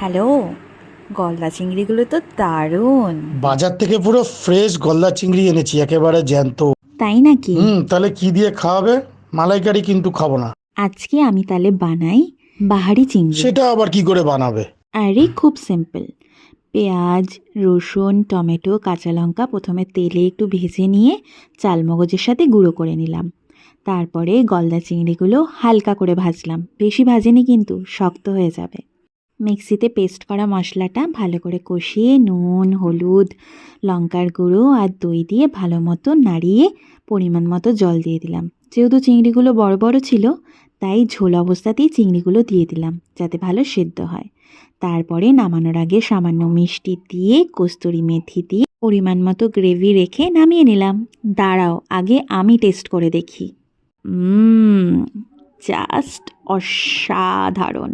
Hello, গলদা চিংড়িগুলো তো দারুণ। বাজার থেকে পুরো ফ্রেশ গলদা চিংড়ি এনেছি, একেবারে জ্যান্ত। তাই নাকি? তাহলে কি দিয়ে খাওয়াবে? মালাইকারি কিন্তু খাবো না। আজকে আমি তাহলে বানাই বাহারি চিংড়ি। সেটা আবার কি করে বানাবে? আরে খুব সিম্পল। পেঁয়াজ, রসুন, টমেটো, কাঁচা লঙ্কা প্রথমে তেলে একটু ভেজে নিয়ে চালমগজের সাথে গুঁড়ো করে নিলাম। তারপরে গলদা চিংড়িগুলো হালকা করে ভাজলাম, বেশি ভাজেনি কিন্তু শক্ত হয়ে যাবে। মিক্সিতে পেস্ট করা মশলাটা ভালো করে কষিয়ে নুন, হলুদ, লঙ্কার গুঁড়ো আর দই দিয়ে ভালো মতো নাড়িয়ে পরিমাণ মতো জল দিয়ে দিলাম। যেহেতু চিংড়িগুলো বড় বড় ছিল, তাই ঝোল অবস্থাতেই চিংড়িগুলো দিয়ে দিলাম যাতে ভালো সেদ্ধ হয়। তারপরে নামানোর আগে সামান্য মিষ্টি দিয়ে কস্তুরি মেথি দিয়ে পরিমাণ মতো গ্রেভি রেখে নামিয়ে নিলাম। দাঁড়াও, আগে আমি টেস্ট করে দেখি। জাস্ট অসাধারণ।